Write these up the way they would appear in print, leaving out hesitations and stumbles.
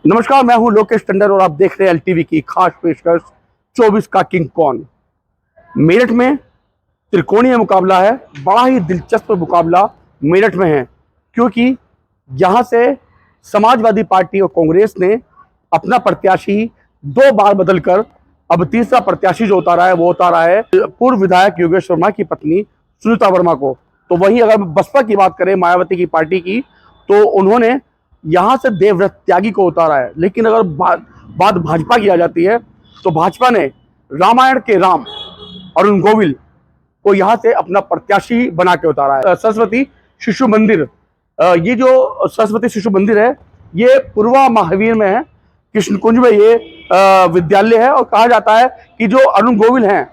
नमस्कार, मैं हूं लोकेश टंडन और आप देख रहे हैं एलटीवी की खास पेशकश 24 का किंग कौन। मेरठ में त्रिकोणीय मुकाबला है। बड़ा ही दिलचस्प मुकाबला मेरठ में है, क्योंकि यहां से समाजवादी पार्टी और कांग्रेस ने अपना प्रत्याशी 2 बार बदलकर अब तीसरा प्रत्याशी जो उतारा है वो उतारा है पूर्व विधायक योगेश वर्मा की पत्नी सुनीता वर्मा को। तो वहीं अगर बसपा की बात करें, मायावती की पार्टी की, तो उन्होंने यहां से देवव्रत त्यागी को उतारा है। लेकिन अगर बात भाजपा की आ जाती है तो भाजपा ने रामायण के राम अरुण गोविल को यहां से अपना प्रत्याशी बना के उतारा है। सरस्वती शिशु मंदिर, ये जो सरस्वती शिशु मंदिर है ये पूर्वा महावीर में है, कृष्ण कुंज में ये विद्यालय है। और कहा जाता है कि जो अरुण गोविल हैं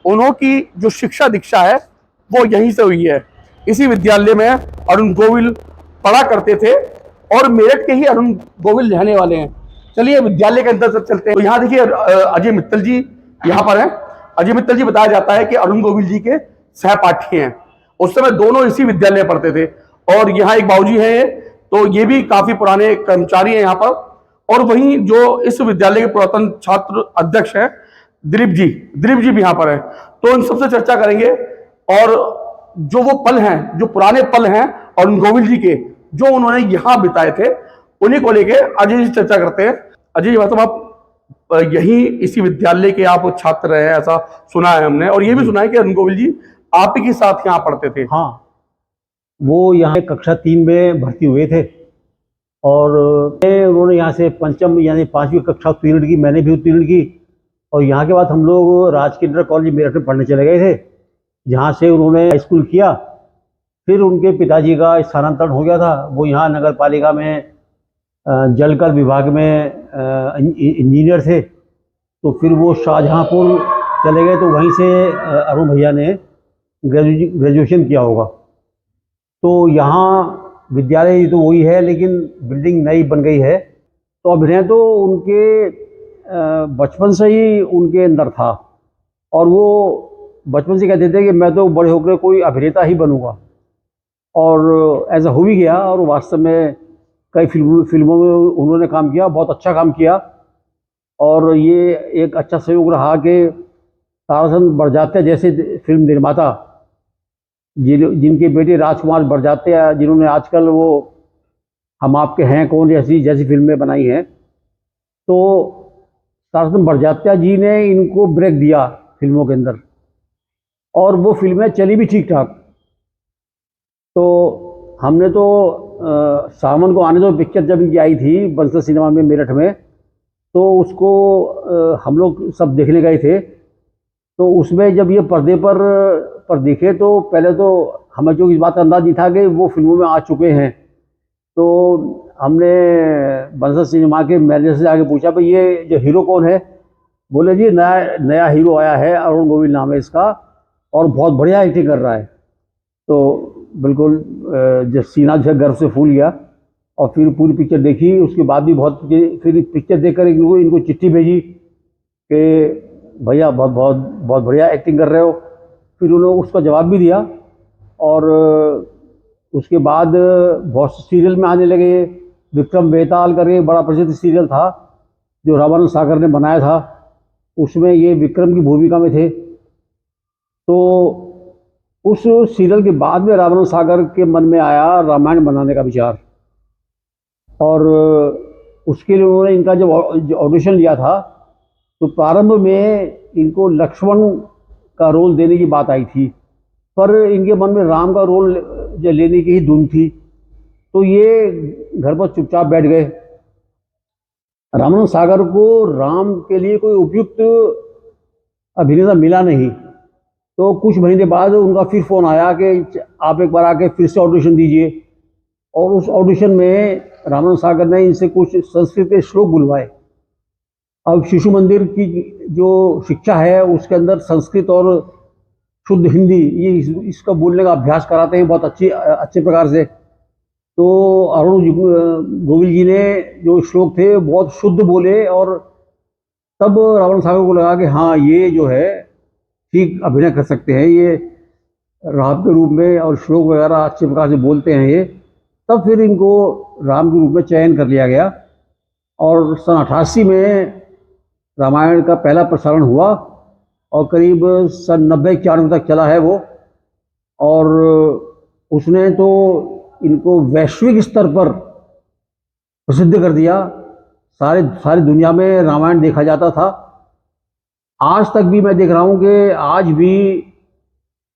उन्हों की जो शिक्षा दीक्षा है वो यहीं से हुई है। इसी विद्यालय में अरुण गोविल पढ़ा करते थे और मेरठ के ही अरुण गोविल रहने वाले हैं। चलिए विद्यालय के अंदर चलते हैं। तो यहाँ देखिए अजय मित्तल जी यहाँ पर हैं। अजय मित्तल जी बताया जाता है कि अरुण गोविल जी के सहपाठी हैं। उस समय दोनों इसी विद्यालय में पढ़ते थे। और यहाँ एक बाबूजी है, तो ये भी काफी पुराने कर्मचारी हैं यहाँ पर। और वहीं जो इस विद्यालय के पुरातन छात्र अध्यक्ष हैं दिलीप जी भी यहाँ पर है। तो इन सबसे चर्चा करेंगे और जो वो पल हैं, जो पुराने पल हैं अरुण गोविल जी के, जो उन्होंने यहां बिताए थे, उन्हीं को लेके अजय जी चर्चा करते हैं। अजय जी, मतलब आप यही इसी विद्यालय के आप छात्र रहे हैं ऐसा सुना है हमने, और ये भी सुना है कि अरुण गोविल जी आप ही के साथ यहाँ पढ़ते थे। हाँ, वो यहाँ कक्षा 3 में भर्ती हुए थे और उन्होंने यहाँ से पंचम यानी 5वीं कक्षा उत्तीर्ण की, मैंने भी उत्तीर्ण की। और यहाँ के बाद हम लोग राजकीय इंटर कॉलेज मेरठ में पढ़ने चले गए थे, जहाँ से उन्होंने हाई स्कूल किया। फिर उनके पिताजी का स्थानांतरण हो गया था, वो यहाँ नगर पालिका में जलकर विभाग में इंजीनियर थे। तो फिर वो शाहजहाँपुर चले गए, तो वहीं से अरुण भैया ने ग्रेजुएशन किया होगा। तो यहाँ विद्यालय तो वही है, लेकिन बिल्डिंग नई बन गई है। तो अभिनय तो उनके बचपन से ही उनके अंदर था, और वो बचपन से कहते थे कि मैं तो बड़े होकर कोई अभिनेता ही बनूंगा। और ऐसा हो भी गया, और वास्तव में कई फिल्मों में उन्होंने काम किया, बहुत अच्छा काम किया। और ये एक अच्छा संयोग रहा कि ताराचंद बड़जात्या जैसे फिल्म निर्माता, जिनके बेटे राजकुमार बड़जात्या, जिन्होंने आजकल वो हम आपके हैं कौन जैसी फिल्में बनाई हैं, तो ताराचंद बड़जात्या जी ने इनको ब्रेक दिया फिल्मों के अंदर, और वो फिल्में चली भी ठीक ठाक। तो हमने तो सावन को आने दो पिक्चर जब इनकी आई थी बंसल सिनेमा में मेरठ में, तो उसको हम लोग सब देखने गए थे। तो उसमें जब ये पर्दे पर दिखे, तो पहले तो हमें जो इस बात का अंदाज नहीं था कि वो फिल्मों में आ चुके हैं। तो हमने बंसल सिनेमा के मैनेजर से आके पूछा, भाई ये जो हीरो कौन है? बोले जी नया हीरो आया है, अरुण गोविल नाम है इसका, और बहुत बढ़िया एक्टिंग कर रहा है। तो बिल्कुल जब सीना जो है गर्व से फूल गया। और फिर पूरी पिक्चर देखी, उसके बाद भी फिर पिक्चर देखकर इनको चिट्ठी भेजी कि भैया बहुत बढ़िया एक्टिंग कर रहे हो। फिर उन्होंने उसका जवाब भी दिया, और उसके बाद बहुत सीरियल में आने लगे। विक्रम बेताल करके बड़ा प्रसिद्ध सीरियल था जो रामानंद सागर ने बनाया था, उसमें ये विक्रम की भूमिका में थे। तो उस सीरियल के बाद में रामानंद सागर के मन में आया रामायण बनाने का विचार, और उसके लिए उन्होंने इनका जब ऑडिशन लिया था, तो प्रारंभ में इनको लक्ष्मण का रोल देने की बात आई थी, पर इनके मन में राम का रोल लेने की ही धुन थी। तो ये घर पर चुपचाप बैठ गए। रामानंद सागर को राम के लिए कोई उपयुक्त अभिनेता मिला नहीं। तो कुछ महीने बाद उनका फिर फोन आया कि आप एक बार आके फिर से ऑडिशन दीजिए। और उस ऑडिशन में रामानंद सागर ने इनसे कुछ संस्कृत के श्लोक बुलवाए। अब शिशु मंदिर की जो शिक्षा है उसके अंदर संस्कृत और शुद्ध हिंदी ये इसका बोलने का अभ्यास कराते हैं बहुत अच्छे प्रकार से। तो अरुण गोविल जी ने जो श्लोक थे बहुत शुद्ध बोले, और तब रामानंद सागर को लगा कि हाँ ये जो है ठीक अभिनय कर सकते हैं, ये राम के रूप में और श्लोक वगैरह अच्छे प्रकार से बोलते हैं ये। तब फिर इनको राम के रूप में चयन कर लिया गया। और सन 88 में रामायण का पहला प्रसारण हुआ और करीब सन 90-91 तक चला है वो। और उसने तो इनको वैश्विक स्तर पर प्रसिद्ध कर दिया। सारी दुनिया में रामायण देखा जाता था। आज तक भी मैं देख रहा हूँ कि आज भी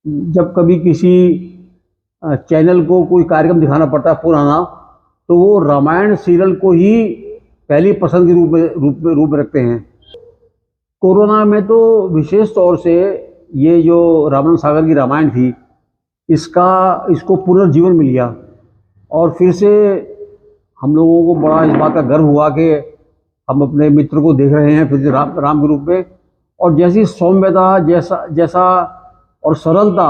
जब कभी किसी चैनल को कोई कार्यक्रम दिखाना पड़ता है पुराना, तो वो रामायण सीरियल को ही पहली पसंद के रूप में रखते हैं। कोरोना में तो विशेष तौर से ये जो रामानंद सागर की रामायण थी, इसको पुनर्जीवन मिल गया और फिर से हम लोगों को बड़ा इस बात का गर्व हुआ कि हम अपने मित्र को देख रहे हैं फिर से राम के रूप में। और जैसी सौम्यता जैसा और सरलता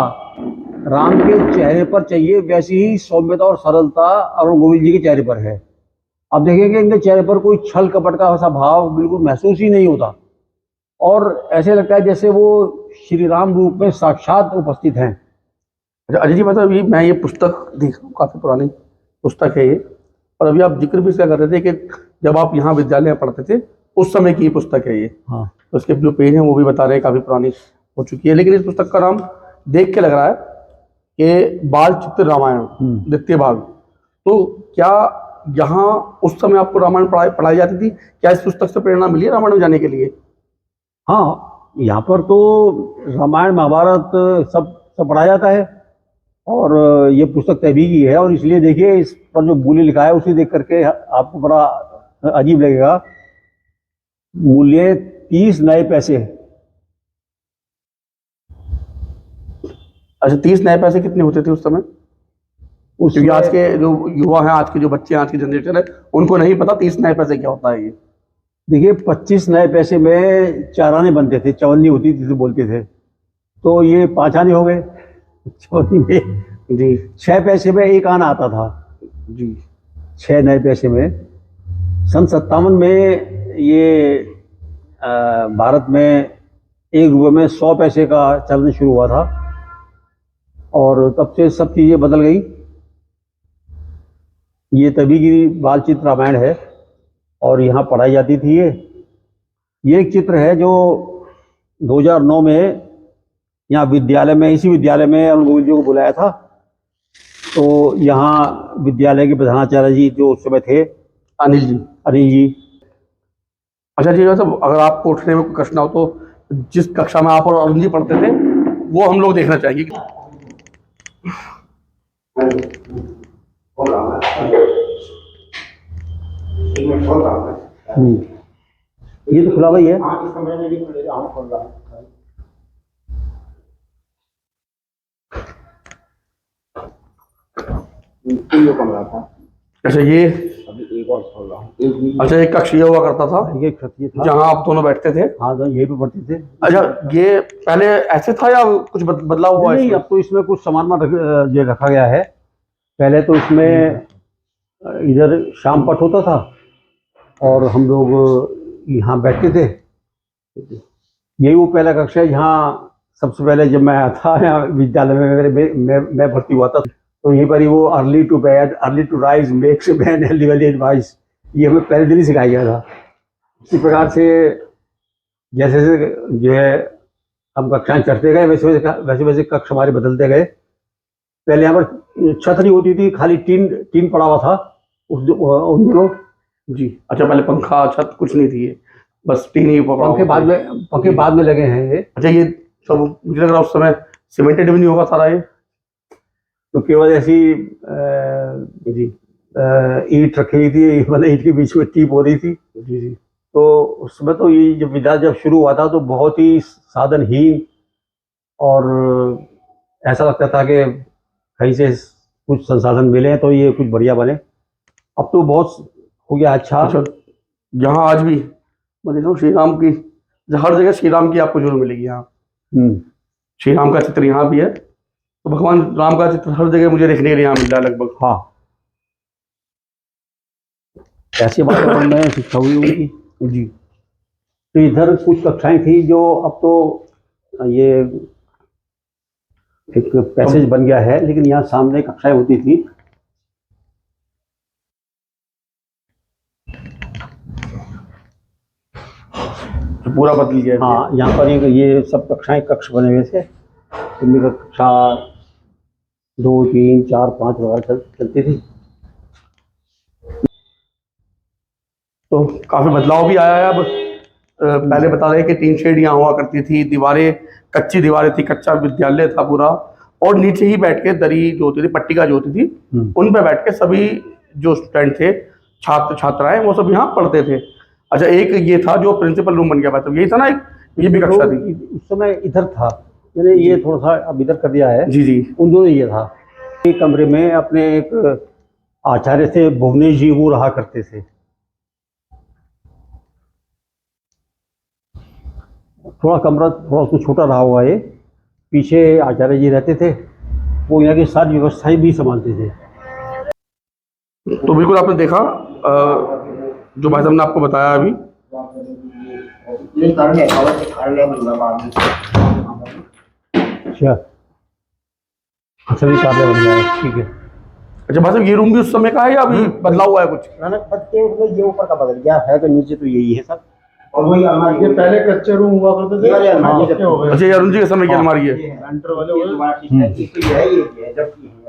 राम के चेहरे पर चाहिए, वैसी ही सौम्यता और सरलता अरुण गोविल जी के चेहरे पर है। अब देखेंगे इनके चेहरे पर कोई छल कपट का ऐसा भाव बिल्कुल महसूस ही नहीं होता और ऐसे लगता है जैसे वो श्री राम रूप में साक्षात उपस्थित हैं। अच्छा अजय जी, मतलब ये मैं ये पुस्तक देख रहा हूँ, काफ़ी पुरानी पुस्तक है ये, और अभी आप जिक्र भी इसका कर रहे थे कि जब आप यहाँ विद्यालय में पढ़ते थे उस समय की ये पुस्तक है ये। हाँ, तो उसके जो पेज हैं वो भी बता रहे हैं काफ़ी पुरानी हो चुकी है, लेकिन इस पुस्तक का नाम देख के लग रहा है कि बाल चित्र रामायण द्वितीय भाग। तो क्या यहाँ उस समय आपको रामायण पढ़ाई जाती थी? क्या इस पुस्तक से प्रेरणा मिली है रामायण में जाने के लिए? हाँ, यहाँ पर तो रामायण महाभारत सब पढ़ाया जाता है और ये पुस्तक तभी की है। और इसलिए देखिए इस पर जो मूल्य लिखा है उसे देख करके आपको बड़ा अजीब लगेगा। मूल्य 30 नए पैसे। अच्छा, 30 नए पैसे कितने होते थे उस समय? क्योंकि आज के जो युवा हैं, आज के जो बच्चे हैं, आज की जनरेशन है, उनको नहीं पता 30 नए पैसे क्या होता है ये। देखिए 25 नए पैसे में 4 आने बनते थे, चवन्नी होती थी तो बोलते थे, तो ये 5 आने हो गए चवन्नी में जी। 6 पैसे में 1 आना आता था जी, 6 नए पैसे में। सन 57 में ये भारत में 1 रुपये में 100 पैसे का चलन शुरू हुआ था और तब से सब चीज़ें बदल गई। ये तभी की बालचित्र रामायण है और यहाँ पढ़ाई जाती थी। ये एक चित्र है जो 2009 में यहाँ विद्यालय में, इसी विद्यालय में अरुण गोविल जी को बुलाया था। तो यहाँ विद्यालय के प्रधानाचार्य जी जो उस समय थे, अनिल जी। अच्छा जी, मतलब अगर आपको उठने में कोई कष्ट ना हो तो जिस कक्षा में आप और अरुण जी पढ़ते थे वो हम लोग देखना चाहेंगे। ये तो खुला भाई है। अच्छा, ये अच्छा एक कक्ष ये हुआ करता था, ये खतिये था जहाँ आप दोनों बैठते थे। हाँ, तो यही पे पढ़ते थे। अच्छा, ये पहले ऐसे था या कुछ बदलाव हुआ? नहीं, अब तो इसमें कुछ सामान ये रखा गया है। पहले तो इसमें इधर शाम पट होता था और हम लोग यहाँ बैठते थे। यही वो पहला कक्षा है जहाँ सबसे पहले जब मैं था यहाँ विद्यालय में मैं भर्ती हुआ था, तो यहीं पर ही वो early to bed early to rise makes man healthy वाली एडवाइस ये हमें पहले दिन ही सिखाया गया था। इसी प्रकार से जैसे जैसे जो है हम कक्षाएं चढ़ते गए वैसे वैसे कक्ष हमारे बदलते गए। पहले यहाँ पर छत नहीं होती थी, खाली टीन पड़ा हुआ था उन दिनों जी। अच्छा, पहले पंखा छत कुछ नहीं थी, बस टीन ही पड़ा। पंखे बाद में लगे हैं ये। अच्छा, ये सब मुझे लग रहा है उस समय सीमेंटेड भी नहीं होगा सारा ये, तो केवल ऐसी जी ईंट रखी हुई थी, मतलब ईंट के बीच में टीप हो रही थी। जी। तो उसमें तो ये जब विद्यालय जब शुरू हुआ था तो बहुत ही साधनहीन और ऐसा लगता था कि कहीं से कुछ संसाधन मिले तो ये कुछ बढ़िया बने। अब तो बहुत हो गया अच्छा। यहाँ आज भी मतलब श्री राम की हर जगह श्री राम की आपको जरूर मिलेगी यहाँ। श्री राम का चित्र यहाँ भी है, तो भगवान राम का चित्र हर जगह मुझे देखने के लिए यहाँ मिल रहा है लगभग। हाँ, ऐसी वातावरण में शिक्षा हुई होगी जी। तो इधर कुछ कक्षाएं थी जो अब तो ये एक पैसेज बन गया है, लेकिन यहाँ सामने कक्षाएं होती थी। तो पूरा बदल गया है। हाँ, यहाँ पर ये सब कक्षाएं कक्ष बने हुए थे, इनमें कक्षा 2, 3, 4, 5 वगैरह चलती थी। तो काफी बदलाव भी आया है अब। पहले बता रहे कि 3 श्रेणियां हुआ करती थी, दीवारें कच्ची दीवारें थी, कच्चा विद्यालय था पूरा, और नीचे ही बैठ के दरी जो होती थी, पट्टिका जो होती थी, उन पे बैठ के सभी जो स्टूडेंट थे, छात्र छात्राएं, वो सब यहाँ पढ़ते थे। अच्छा, एक ये था जो प्रिंसिपल रूम बन गया, मतलब यही था ना, एक ये भी कक्षा थी। उस समय इधर था, मैंने ये थोड़ा सा अब इधर कर दिया है। जी जी। उन दोनों ये था। एक कमरे में अपने एक आचार्य थे भुवनेश जी, वो रहा करते थे। थोड़ा कमरा थोड़ा उसमें छोटा रहा हुआ है। पीछे आचार्य जी रहते थे, वो यहाँ की सारी व्यवस्थाएं भी संभालते थे। तो बिल्कुल आपने देखा जो भाई साहब ने आपको बताया अभी। अच्छा, सभी कार्य बन गया है, ठीक है। अच्छा भाई साहब, ये रूम भी उस समय का है या अभी बदलाव हुआ है कुछ? नानक पद के ये ऊपर का बदल गया है, तो नीचे तो यही है सब। और वही अलमारी, ये पहले कच्चे रूम हुआ करते थे। अच्छा, ये अरुण जी के समय की अलमारी है।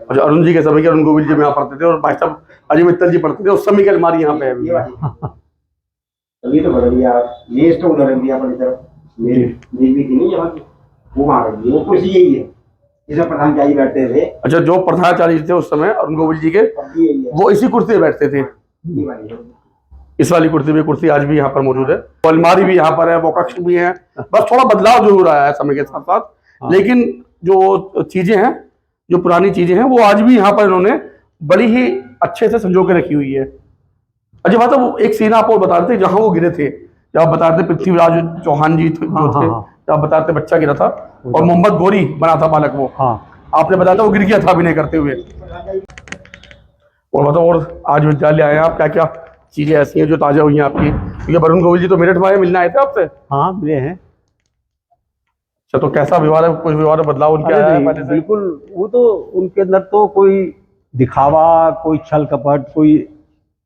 अच्छा, अरुण जी के समय की, अरुण गोविल जी में यहाँ पढ़ते थे, और भाई साहब अजय मित्तल जी पढ़ते थे, उस समय की अलमारी यहाँ पे है। ये तो बदल गया, मेज तो उधर रख दिया अपनी तरफ, मेज भी थी नहीं यहाँ की, वो वहाँ रख दी। वो कुर्सी यही है जिसमें प्रधानाचार्य बैठते थे। अच्छा, जो प्रधानाचार्य थे उस समय अरुण गोविल जी के, वो इसी कुर्सी पे बैठते थे। इस वाली कुर्सी भी, कुर्सी आज भी यहाँ पर मौजूद है, अलमारी भी यहाँ पर है, वो कक्ष भी है। बस थोड़ा बदलाव जो हो रहा है समय के साथ साथ, लेकिन जो चीजें हैं, जो पुरानी चीजें हैं, वो आज भी यहाँ पर इन्होंने बड़ी ही अच्छे से संजो के रखी हुई है। अच्छा बात है, वो एक सीन आप और बता रहे थे जहाँ वो गिरे थे, जब आप बता रहे थे पृथ्वीराज चौहान जी जो थे, जब आप बता रहे थे बच्चा गिरा था और मोहम्मद गोरी बना था बालक, वो आपने बताया था वो गिर गया था अभिनय करते हुए। और बताओ, और आज विद्यालय आए आप, क्या क्या चीजें ऐसी हैं जो ताजा हुई हैं आपकी? क्योंकि वरुण गोविल जी तो मेरठ में आए, मिलने आए थे आपसे। हाँ, मिले हैं। अच्छा, तो कैसा व्यवहार है, कुछ व्यवहार बदलाव उनके आया है पहले से? बिल्कुल, वो तो उनके अंदर तो कोई दिखावा, कोई छल कपट कोई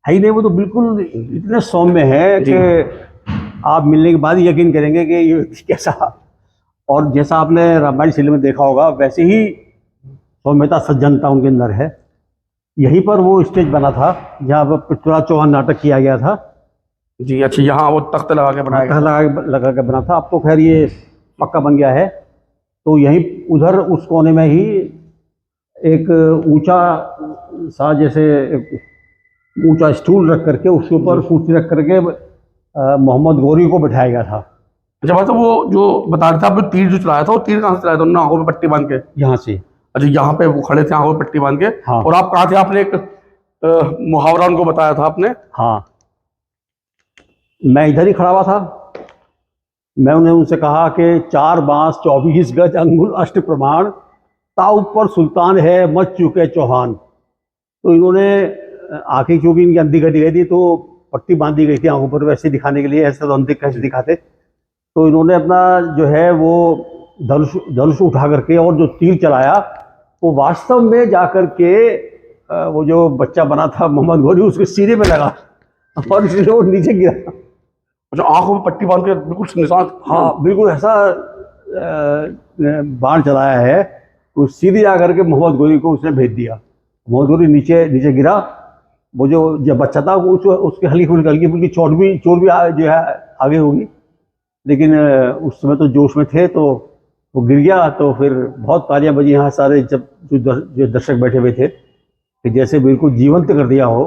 है ही नहीं। वो तो बिल्कुल इतने सौम्य है कि आप मिलने के बाद यकीन करेंगे कि ये कैसा। और जैसा आपने रामायण शैली में देखा होगा, वैसे ही सौम्यता सज्जनता उनके अंदर है। यहीं पर वो स्टेज बना था जहाँ पर पृथ्वीराज चौहान नाटक किया गया था। जी। अच्छा, यहाँ वो तख्त लगा के बनाया गया, लगा के बना था। अब तो खैर ये पक्का बन गया है। तो यहीं उधर उस कोने में ही एक ऊंचा सा, जैसे एक ऊंचा स्टूल रख करके उसके ऊपर कुर्सी रख करके मोहम्मद गोरी को बैठाया गया था। अच्छा मतलब वो जो बता रहे थे आप, तीर जो चलाया था, वो तीर कहाँ से चलाया था उन्होंने? आंखों में पट्टी बांध के? यहाँ से। अच्छा, यहाँ पे वो खड़े थे आंखों में पट्टी बांध के। हाँ। और आप कहाँ थे? आपने एक मुहावरा उनको बताया था आपने। हाँ, मैं इधर ही खड़ा हुआ था। मैं उनसे कहा कि 4 बांस 24 गज अंगुल अष्ट प्रमाण, ता ऊपर सुल्तान है मच चुके चौहान। तो इन्होंने आंखें क्योंकि इनकी अंधी गटी गई थी, तो पट्टी बांधी गई थी आंखों पर, वैसे दिखाने के लिए, ऐसे तो अंधे कैसे दिखाते। तो इन्होंने अपना जो है वो धनुष उठा करके और जो तीर चलाया, वो वास्तव में जाकर के वो जो बच्चा बना था मोहम्मद गोरी, उसके सीने में लगा और इसलिए वो नीचे गिरा। अच्छा, आंखों में पट्टी बांध के बिल्कुल निशान? हाँ, बिल्कुल ऐसा बाण चलाया है। तो सीधे जाकर के मोहम्मद गोरी को उसने भेज दिया। मोहम्मद गोरी नीचे गिरा। वो जो बच्चा था उसके हल्की फुल्की चोट भी जो है आगे होगी, लेकिन उस समय तो जोश में थे, तो वो गिर गया। तो फिर बहुत तालियां बजी यहाँ सारे, जब जो दर्शक बैठे हुए थे, कि जैसे बिल्कुल जीवंत कर दिया हो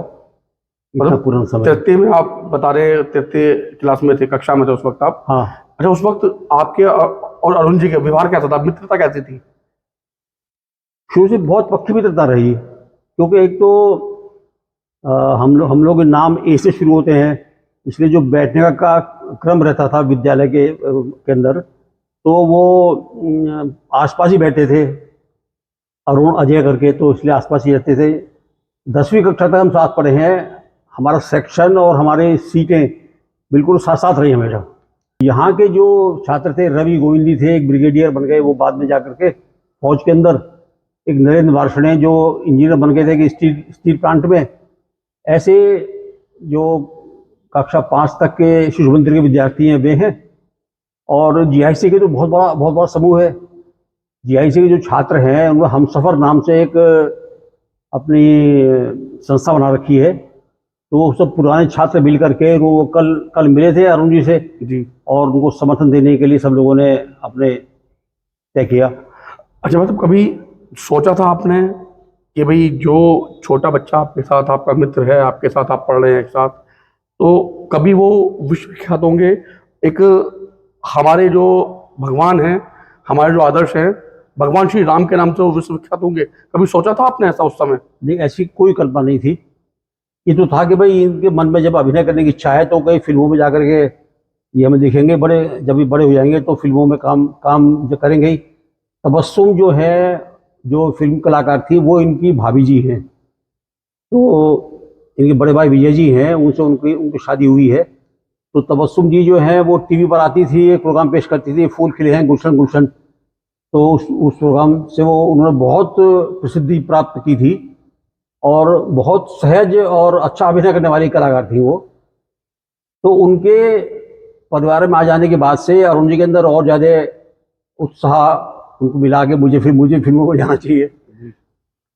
इतना पुराना समय। 33 में आप बता रहे, 33 क्लास में थे, कक्षा में थे उस वक्त आप? हाँ। अच्छा, उस वक्त आपके और अरुण जी के व्यवहार कैसा था, मित्रता कैसी थी? शुरू से बहुत पक्की मित्रता रही, क्योंकि एक तो हम लोग नाम ए से शुरू होते हैं, इसलिए जो बैठने का क्रम रहता था विद्यालय के अंदर, तो वो आसपास ही बैठते थे, अरुण अजय करके, तो इसलिए आसपास ही रहते थे। 10वीं कक्षा तक हम साथ पढ़े हैं। हमारा सेक्शन और हमारे सीटें बिल्कुल साथ साथ रही हमेशा। यहाँ के जो छात्र थे, रवि गोविंदी थे, एक ब्रिगेडियर बन गए, वो बाद में जाकर के फौज के अंदर। एक नरेंद्र वार्षणे जो इंजीनियर बन गए थे कि स्टील प्लांट में। ऐसे जो कक्षा 5 तक के शिशु मंदिर के विद्यार्थी हैं, वे हैं। और जीआईसी के तो बहुत बड़ा समूह है। जीआईसी के जो छात्र हैं उनमें हमसफ़र नाम से एक अपनी संस्था बना रखी है। तो वो सब पुराने छात्र मिल करके वो कल मिले थे अरुण जी से जी। और उनको समर्थन देने के लिए सब लोगों ने अपने तय किया। अच्छा, मतलब कभी सोचा था आपने कि भाई जो छोटा बच्चा आपके साथ, आपका मित्र है, आपके साथ आप पढ़ रहे हैं एक साथ, तो कभी वो विश्व विख्यात होंगे? एक हमारे जो भगवान हैं, हमारे जो आदर्श हैं, भगवान श्री राम के नाम से वो विश्व विख्यात होंगे? कभी सोचा था आपने ऐसा उस समय? नहीं, ऐसी कोई कल्पना नहीं थी। ये तो था कि भाई इनके मन में जब अभिनय करने की इच्छा है तो कई फिल्मों में जाकर के ये हमें दिखेंगे, जब ये बड़े हो जाएंगे तो फिल्मों में काम जो करेंगे ही। तबस्सुम जो है, जो फिल्म कलाकार थी, वो इनकी भाभी जी हैं। तो इनके बड़े भाई विजय जी हैं, उनसे उनकी शादी हुई है। तो तबस्सुम जी जो है वो टीवी पर आती थी, एक प्रोग्राम पेश करती थी, फूल खिले हैं गुलशन गुलशन। तो उस प्रोग्राम से उन्होंने बहुत प्रसिद्धि प्राप्त की थी और बहुत सहज और अच्छा अभिनय करने वाली कलाकार थी वो। तो उनके परिवार में आ जाने के बाद से अरुण जी के अंदर और ज़्यादा उत्साह उनको मिला कि मुझे फिल्मों में जाना चाहिए।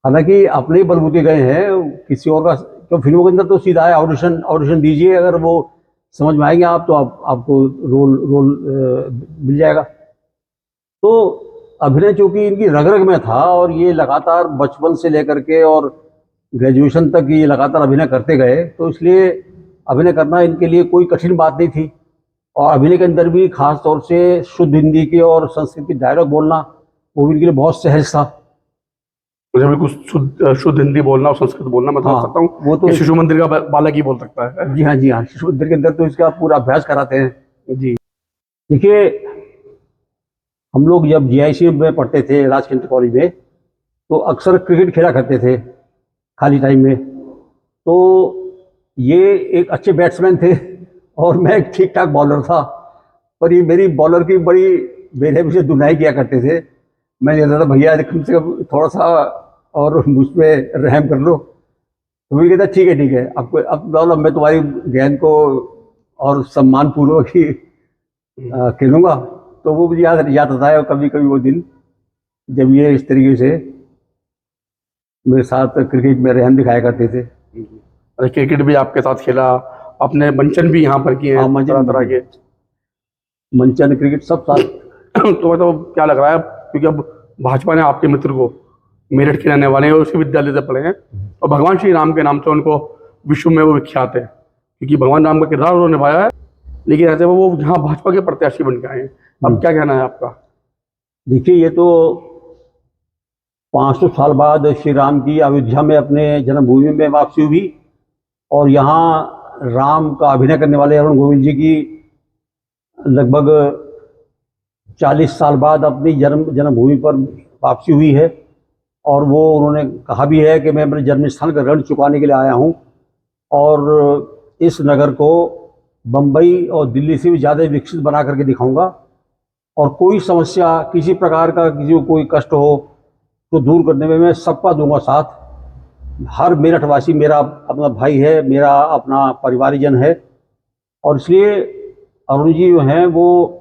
हालांकि अपने ही बलबूते गए हैं, किसी और का तो फिल्मों के अंदर तो सीधा है ऑडिशन दीजिए, अगर वो समझ में आएंगे आप तो आपको रोल मिल जाएगा। तो अभिनय चूँकि इनकी रग रग में था और ये लगातार बचपन से लेकर के और ग्रेजुएशन तक ये लगातार अभिनय करते गए, तो इसलिए अभिनय करना इनके लिए कोई कठिन बात नहीं थी। और अभिनय के अंदर भी खास तौर से शुद्ध हिंदी की और संस्कृत की डायलॉग बोलना वो भी इनके लिए बहुत सहज था। मुझे बिल्कुल शुद्ध हिंदी बोलना और संस्कृत बोलना मैं समझ सकता हूँ। वो तो शिशु मंदिर का बालक ही बोल सकता है। जी हाँ, शिशु मंदिर के अंदर तो इसका पूरा अभ्यास कराते हैं। जी। देखिए, हम लोग जब जीआईसी में पढ़ते थे राजकेंद्र कॉलेज में, तो अक्सर क्रिकेट खेला करते थे खाली टाइम में। तो ये एक अच्छे बैट्समैन थे और मैं एक ठीक ठाक बॉलर था, पर ये मेरी बॉलर की बड़ी बेरहमी से धुनाई किया करते थे। मैं कहता था भैया कम से कम थोड़ा सा और मुझ पर रहम कर लो। तो मुझे कहता ठीक है, अब मैं तुम्हारी गेंद को और सम्मानपूर्वक ही खेलूँगा। तो वो मुझे याद आता है कभी कभी वो दिन जब ये इस तरीके से मेरे साथ क्रिकेट में रहम दिखाया करते थे। अरे क्रिकेट भी आपके साथ खेला, अपने मंचन भी यहाँ पर किए हैं, तरह के मंचन क्रिकेट सब साथ। तो मतलब क्या लग रहा है, क्योंकि अब भाजपा ने आपके मित्र को, मेरठ के रहने वाले हैं, उसी विद्यालय से पढ़े हैं और भगवान श्री राम के नाम से उनको विश्व में वो विख्यात है, क्योंकि भगवान राम का किरदार उन्होंने निभाया है। लेकिन ऐसे वो यहाँ भाजपा के प्रत्याशी बन के आए हैं। अब क्या कहना है आपका? देखिए, ये तो 500 साल बाद श्री राम की अयोध्या में अपने जन्मभूमि में वापसी हुई और यहाँ राम का अभिनय करने वाले अरुण गोविल जी की लगभग 40 साल बाद अपनी जन्मभूमि पर वापसी हुई है। और वो उन्होंने कहा भी है कि मैं अपने जन्म स्थान का ऋण चुकाने के लिए आया हूँ और इस नगर को बम्बई और दिल्ली से भी ज़्यादा विकसित बना करके दिखाऊंगा और कोई समस्या किसी प्रकार का किसी को कोई कष्ट हो तो दूर करने में मैं सबका दूंगा साथ। हर मेरठवासी मेरा अपना भाई है, मेरा अपना परिवारजन है और इसलिए अरुण जी जो हैं वो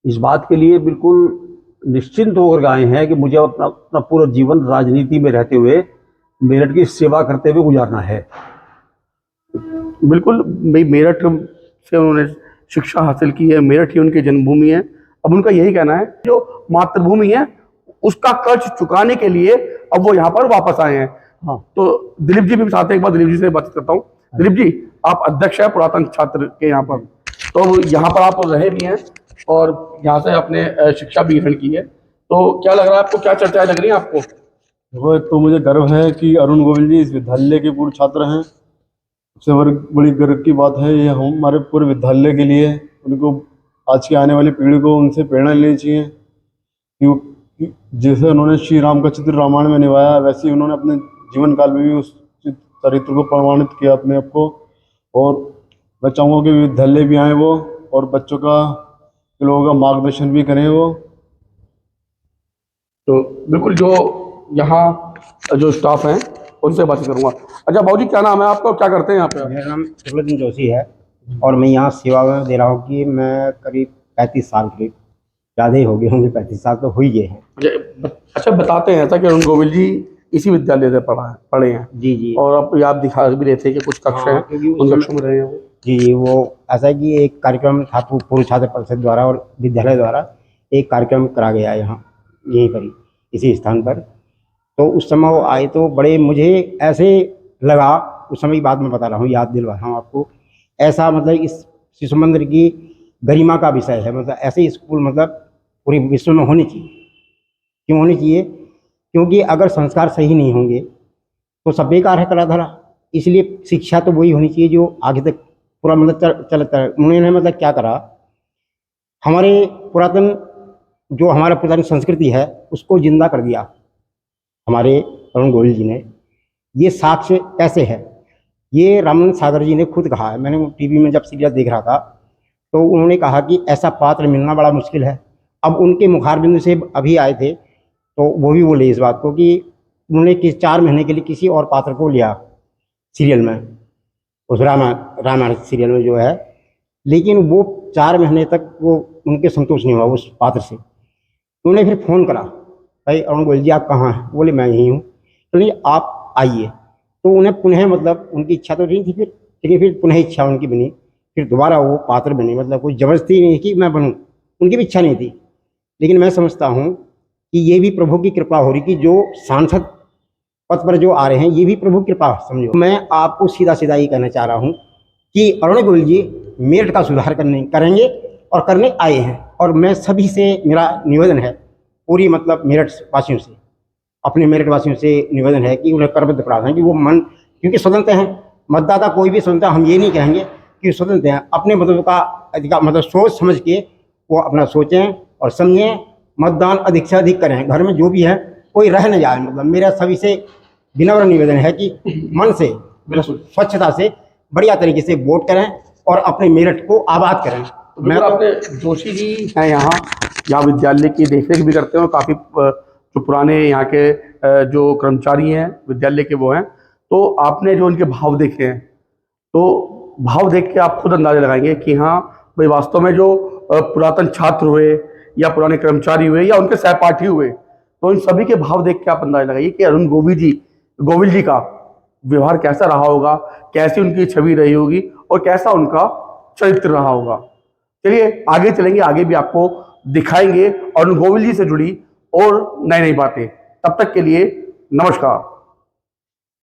इस बात के लिए बिल्कुल निश्चिंत होकर आए हैं कि मुझे अपना पूरा जीवन राजनीति में रहते हुए मेरठ की सेवा करते हुए गुजारना है। बिल्कुल, मेरठ से उन्होंने शिक्षा हासिल की है, मेरठ ही उनकी जन्मभूमि है। अब उनका यही कहना है जो मातृभूमि है उसका कर्ज चुकाने के लिए अब वो यहाँ पर वापस आए हैं। हाँ। तो दिलीप जी भी साथ हैं, एक बार दिलीप जी से बात करता हूँ। दिलीप जी, आप अध्यक्ष हैं पुरातन छात्र के यहाँ पर, तो यहाँ पर आप रहे भी हैं और यहाँ से अपने शिक्षा भी ग्रहण की है, तो क्या लग रहा है आपको, क्या चर्चाएं लग रही है आपको? देखो, एक तो मुझे गर्व है कि अरुण गोविल जी इस विद्यालय के पूर्व छात्र हैं। सबसे बड़ी गर्व की बात है ये हमारे पूरे विद्यालय के लिए। उनको आज की आने वाली पीढ़ी को उनसे प्रेरणा लेनी चाहिए कि जैसे उन्होंने श्री राम का चित्र रामायण में निभाया, वैसे ही उन्होंने अपने जीवन काल में भी उस चरित्र को प्रमाणित किया अपने आप को। और मैं चाहूँगा कि विद्यालय भी आए वो और बच्चों का, लोगों का मार्गदर्शन भी करें वो। तो बिल्कुल, जो यहाँ जो स्टाफ हैं उनसे बात करूँगा। अच्छा बाबूजी, क्या नाम है आपका, क्या करते हैं यहाँ पे? मेरा नाम शुक्लदीन जोशी है और मैं यहाँ सेवा में दे रहा हूँ कि मैं करीब 35 साल के ज़्यादा ही हो गए होंगे, 35 साल तो हो ही गए हैं। अच्छा, बताते हैं ऐसा कि अरुण गोविल जी इसी विद्यालय से पढ़े हैं। जी जी। और आप दिखा भी रहे थे कि कुछ कक्षा हाँ, हैं, क्योंकि उस उन समय- कक्षों में रहे हैं वो। जी, वो ऐसा है कि एक कार्यक्रम था पूर्व छात्र परिषद द्वारा और विद्यालय द्वारा एक कार्यक्रम करा गया यहाँ, यहीं पर ही, इसी स्थान पर। तो उस समय वो आए तो बड़े मुझे ऐसे लगा, उस समय की बात मैं बता रहा हूँ, याद दिलवा रहा हूँ आपको। ऐसा मतलब इस शिशु मंदिर की गरिमा का विषय है, मतलब ऐसे स्कूल मतलब पूरे विश्व में होने चाहिए। क्यों होनी चाहिए? क्योंकि अगर संस्कार सही नहीं होंगे तो सब बेकार है कला धरा। इसलिए शिक्षा तो वही होनी चाहिए जो आगे तक पूरा मतलब चलता है। उन्होंने मतलब क्या करा, हमारे पुरातन जो हमारा पुरानी संस्कृति है उसको जिंदा कर दिया हमारे अरुण गोविल जी ने। ये साक्ष्य कैसे है, ये रामानंद सागर जी ने खुद कहा है। मैंने टीवी में जब सीरियल देख रहा था तो उन्होंने कहा कि ऐसा पात्र मिलना बड़ा मुश्किल है। अब उनके मुखारबिंद से अभी आए थे तो वो भी बोले इस बात को कि उन्होंने 4 महीने के लिए किसी और पात्र को लिया सीरियल में, उस रामायण सीरियल में जो है, लेकिन वो 4 महीने तक वो उनके संतोष नहीं हुआ उस पात्र से। उन्होंने फिर फ़ोन करा, भाई अरुण गोविल जी आप कहाँ हैं? बोले मैं यहीं हूँ। तो आप आइए। तो उन्हें पुनः मतलब उनकी इच्छा तो नहीं थी फिर, लेकिन फिर पुनः इच्छा उनकी बनी, फिर दोबारा वो पात्र बने। मतलब कोई जबरदस्ती नहीं कि मैं बनूँ, उनकी भी इच्छा नहीं थी। लेकिन मैं समझता हूँ कि ये भी प्रभु की कृपा हो रही कि जो सांसद पद पर जो आ रहे हैं ये भी प्रभु की कृपा समझो। मैं आपको सीधा सीधा ये कहना चाह रहा हूँ कि अरुण गोविल जी मेरठ का सुधार करेंगे और करने आए हैं। और मैं सभी से मेरा निवेदन है, पूरी मतलब मेरठ वासियों से, अपने मेरठ वासियों से निवेदन है कि उन्हें करबद्ध प्रार्थना कि वो मन, क्योंकि स्वतंत्र हैं मतदाता, कोई भी स्वतंत्र, हम ये नहीं कहेंगे कि स्वतंत्र हैं, अपने मतलब का अधिकार मतलब सोच समझ के वो अपना सोचें और समझें, मतदान अधिक से अधिक करें। घर में जो भी है कोई रह न जाए। मतलब मेरा सभी से विनम्र निवेदन है कि मन से स्वच्छता से बढ़िया तरीके से वोट करें और अपने मेरठ को आबाद करें। मैं तो अपने जोशी जी हैं यहाँ विद्यालय की देखरेख भी करते हैं और काफ़ी जो पुराने यहाँ के जो कर्मचारी हैं विद्यालय के वो हैं। तो आपने जो उनके भाव देखे हैं, तो भाव देख के आप खुद अंदाजा लगाएंगे कि हाँ भाई वास्तव में जो पुरातन छात्र हुए या पुराने कर्मचारी हुए या उनके सहपाठी हुए, तो इन सभी के भाव देख के आप अंदाजा लगाइए कि अरुण गोविल जी का व्यवहार कैसा रहा होगा, कैसी उनकी छवि रही होगी और कैसा उनका चरित्र रहा होगा। चलिए आगे चलेंगे, आगे भी आपको दिखाएंगे अरुण गोविल जी से जुड़ी और नई नई बातें। तब तक के लिए नमस्कार।